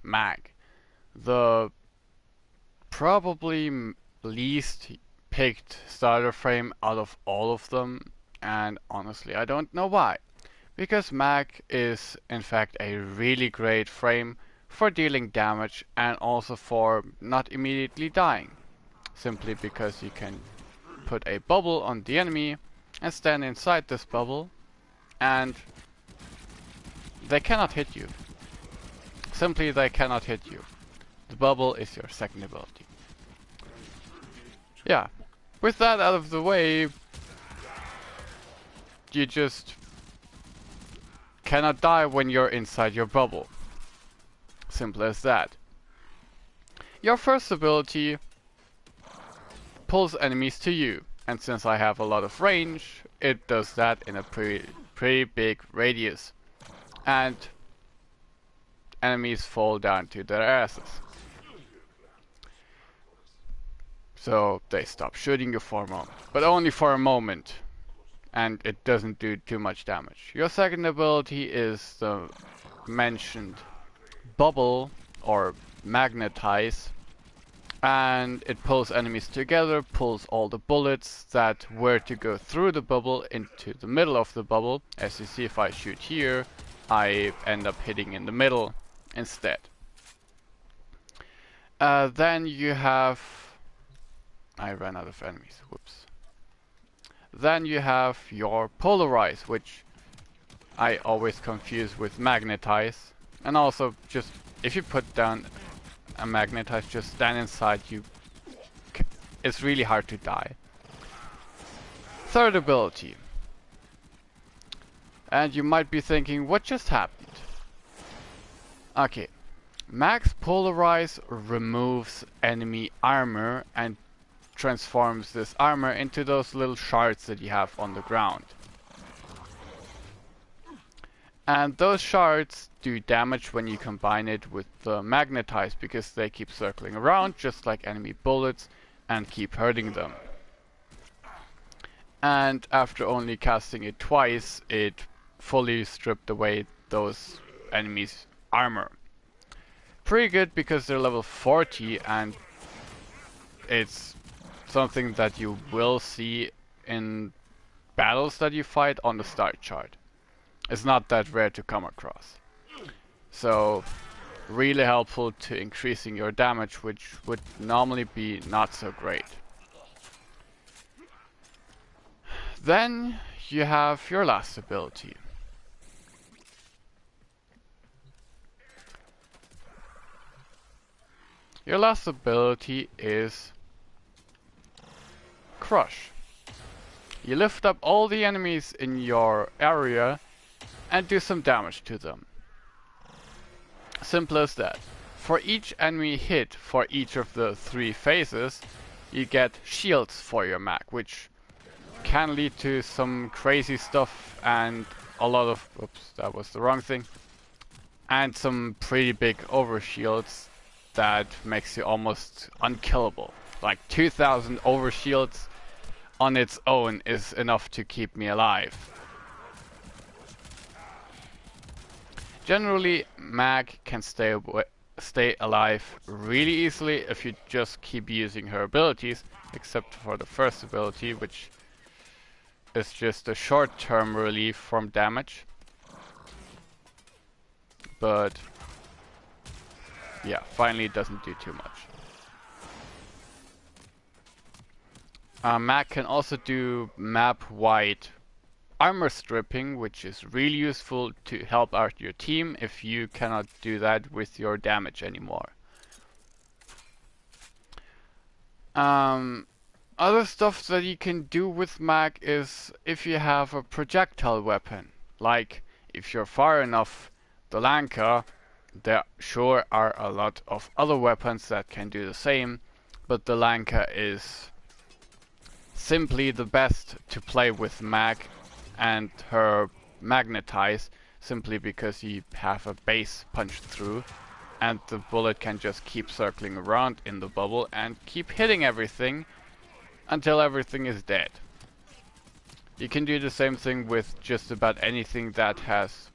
Mag, the probably least picked starter frame out of all of them, and honestly I don't know why. Because Mag is in fact a really great frame for dealing damage and also for not immediately dying. Simply because you can put a bubble on the enemy and stand inside this bubble and they cannot hit you. Simply they cannot hit you. The bubble is your second ability. Yeah, with that out of the way, you just cannot die when you're inside your bubble. Simple as that. Your first ability pulls enemies to you, and since I have a lot of range, it does that in a pretty big radius. And enemies fall down to their asses. So they stop shooting you for a moment, but only for a moment, and it doesn't do too much damage. Your second ability is the mentioned bubble or magnetize, and it pulls enemies together, pulls all the bullets that were to go through the bubble into the middle of the bubble. As you see, if I shoot here, I end up hitting in the middle instead. Then you have... I ran out of enemies, whoops. Then you have your polarize, which I always confuse with magnetize. And also, just if you put down a magnetize, just stand inside, it's really hard to die. Third ability. And you might be thinking, what just happened? Okay. Max Polarize removes enemy armor and transforms this armor into those little shards that you have on the ground. And those shards do damage when you combine it with the magnetize, because they keep circling around just like enemy bullets and keep hurting them. And after only casting it twice, it fully stripped away those enemies' armor. Pretty good because they're level 40, and it's something that you will see in battles that you fight on the start chart. It's not that rare to come across. So, really helpful to increasing your damage, which would normally be not so great. Then you have your last ability. Your last ability is Crush. You lift up all the enemies in your area and do some damage to them. Simple as that. For each enemy hit for each of the 3 phases, you get shields for your mag, which can lead to some crazy stuff and a lot of... oops, that was the wrong thing. And some pretty big overshields that makes you almost unkillable. Like 2000 overshields on its own is enough to keep me alive. Generally, Mag can stay alive really easily if you just keep using her abilities, except for the first ability, which is just a short-term relief from damage. But yeah, finally it doesn't do too much. Mag can also do map-wide armor stripping, which is really useful to help out your team if you cannot do that with your damage anymore. Other stuff that you can do with Mag is if you have a projectile weapon. Like, if you're far enough the Lanka, there sure are a lot of other weapons that can do the same, but the Lanka is simply the best to play with Mag and her magnetize, simply because you have a base punch through and the bullet can just keep circling around in the bubble and keep hitting everything until everything is dead. You can do the same thing with just about anything that has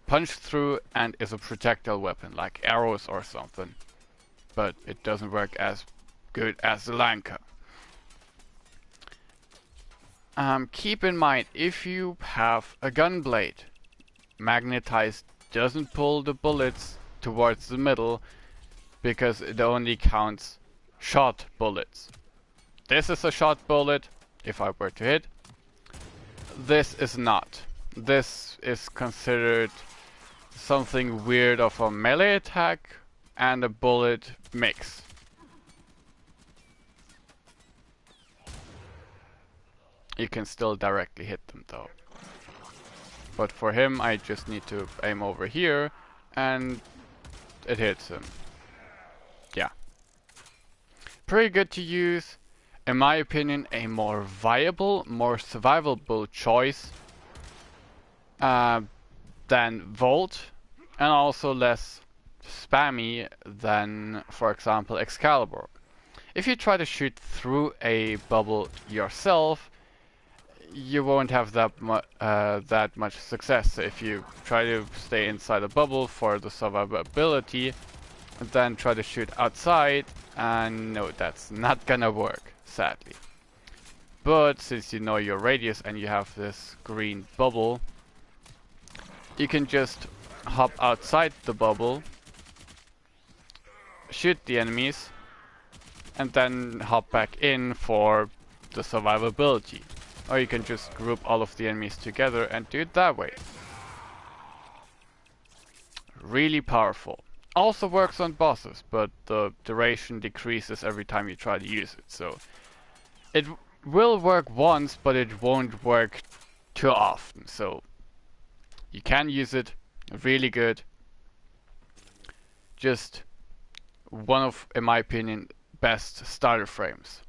punch through and is a projectile weapon, like arrows or something. But it doesn't work as good as the Lanka. Keep in mind, if you have a gun blade, magnetized doesn't pull the bullets towards the middle because it only counts shot bullets. This is a shot bullet, if I were to hit. This is not. This is considered something weird of a melee attack and a bullet mix. You can still directly hit them though. But for him I just need to aim over here and it hits him. Yeah. Pretty good to use. In my opinion, a more viable, more survivable choice than Volt, and also less spammy than, for example, Excalibur. If you try to shoot through a bubble yourself, you won't have that much success. If you try to stay inside a bubble for the survivability, then try to shoot outside, and no, that's not gonna work, sadly. But since you know your radius and you have this green bubble, you can just hop outside the bubble, shoot the enemies, and then hop back in for the survivability. Or you can just group all of the enemies together and do it that way. Really powerful. Also works on bosses, but the duration decreases every time you try to use it, so it will work once, but it won't work too often, so you can use it. Really good. Just one of, in my opinion, best starter frames.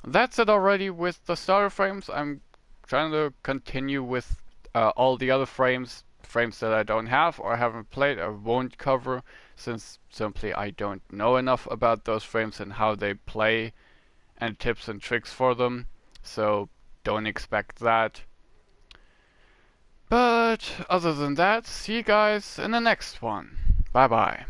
That's it already with the starter frames. I'm trying to continue with all the other frames that I don't have or haven't played or won't cover, since simply I don't know enough about those frames and how they play and tips and tricks for them, so don't expect that. But other than that, see you guys in the next one. Bye bye.